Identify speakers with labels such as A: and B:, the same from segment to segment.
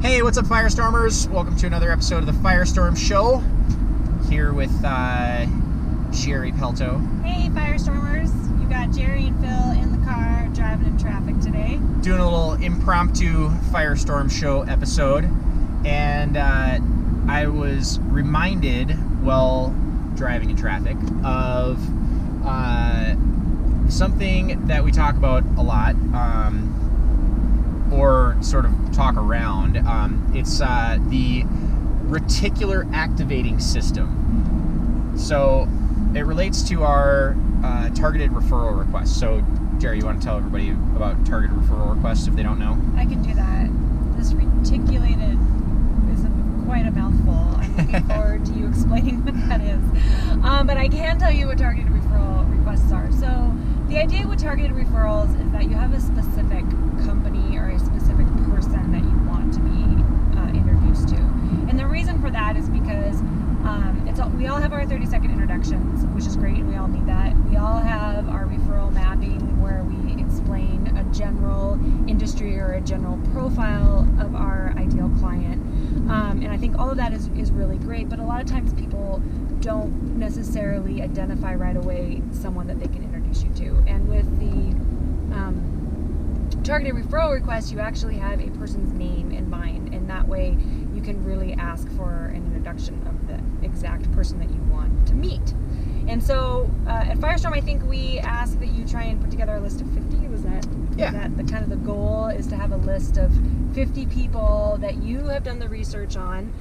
A: Hey, what's up, Firestormers? Welcome to another episode of the Firestorm Show. Here with Gerri Pelto.
B: Hey, Firestormers. You got Gerri and Phil in the car driving in traffic today.
A: Doing a little impromptu Firestorm Show episode. And I was reminded while driving in traffic of something that we talk about a lot. Or sort of talk around. It's the reticular activating system. So it relates to our targeted referral requests. So Gerri, you want to tell everybody about targeted referral requests if they don't know?
B: I can do that. This reticulated is quite a mouthful. I'm looking forward to you explaining what that is. But I can tell you what targeted referral requests are. So the idea with targeted referrals is that you have a specific company or a specific person that you want to be introduced to. And the reason for that is because we all have our 30-second introductions, which is great, and we all need that. We all have our referral mapping where we explain a general industry or a general profile of our ideal client. And I think all of that is really great, but a lot of times people don't necessarily identify right away someone that they can introduce you to. And with the targeted referral request, you actually have a person's name in mind, and that way you can really ask for an introduction of the exact person that you want to meet. And so at Firestorm, I think we ask that you try and put together a list of 50. Was that the kind of the goal, is to have a list of 50 people that you have done the research on.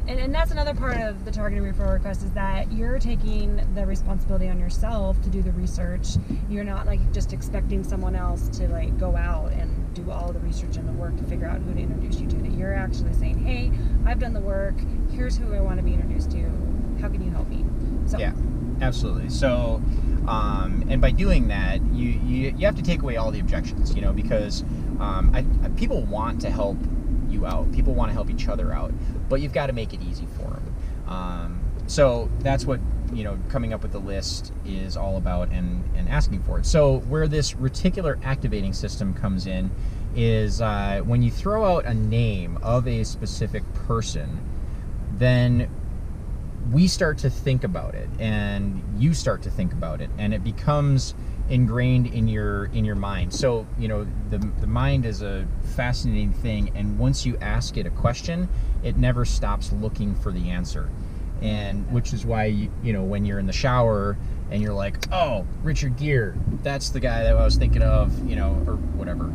B: And that's another part of the targeted referral request, is that you're taking the responsibility on yourself to do the research. You're not like just expecting someone else to like go out and do all the research and the work to figure out who to introduce you to. That you're actually saying, hey, I've done the work, here's who I want to be introduced to, how can you help me? So.
A: Yeah, absolutely. So and by doing that, you have to take away all the objections, because people want to help you out. People want to help each other out, but you've got to make it easy for them. So that's what coming up with the list is all about, and asking for it. So where this reticular activating system comes in is when you throw out a name of a specific person, then we start to think about it, and you start to think about it, and it becomes ingrained in your mind. So the mind is a fascinating thing, and once you ask it a question, it never stops looking for the answer. And which is why when you're in the shower and you're like, oh, Richard Gere, that's the guy that I was thinking of, or whatever.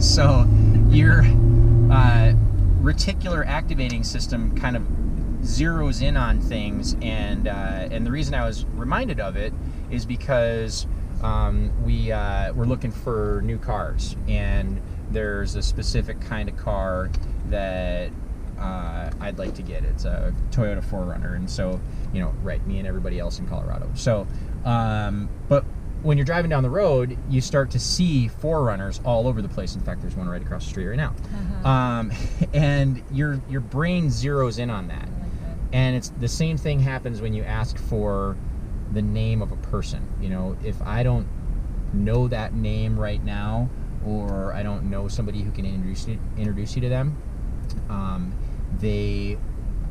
A: So your reticular activating system kind of zeroes in on things, and the reason I was reminded of it is because we're looking for new cars, and there's a specific kind of car that I'd like to get. It's a Toyota 4Runner, and so me and everybody else in Colorado. So but when you're driving down the road, you start to see 4Runners all over the place. In fact, there's one right across the street right now. And your brain zeroes in on that. And it's the same thing happens when you ask for the name of a person. If I don't know that name right now, or I don't know somebody who can introduce you to them,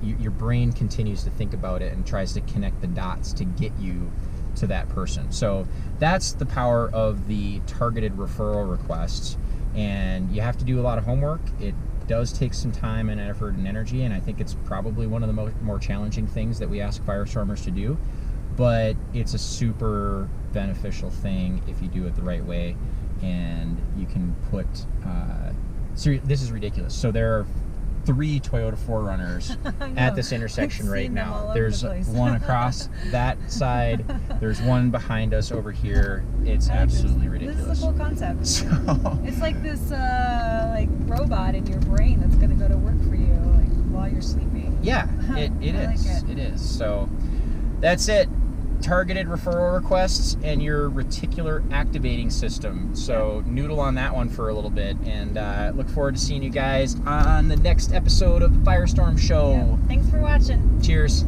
A: your brain continues to think about it and tries to connect the dots to get you to that person. So that's the power of the targeted referral requests, and you have to do a lot of homework. It does take some time and effort and energy, and I think it's probably one of the more challenging things that we ask Firestormers to do, but it's a super beneficial thing if you do it the right way. And you can put this is ridiculous. So there are 3 Toyota 4Runners at this intersection right now. There's one across that side. There's one behind us over here. It's absolutely ridiculous.
B: This is a cool concept.
A: So,
B: it's like this robot in your brain that's going to go to work for you while you're sleeping.
A: Yeah, it is. Like it is. So that's it. Targeted referral requests and your reticular activating system. So noodle on that one for a little bit, and look forward to seeing you guys on the next episode of the Firestorm Show.
B: Yeah. Thanks for watching.
A: Cheers.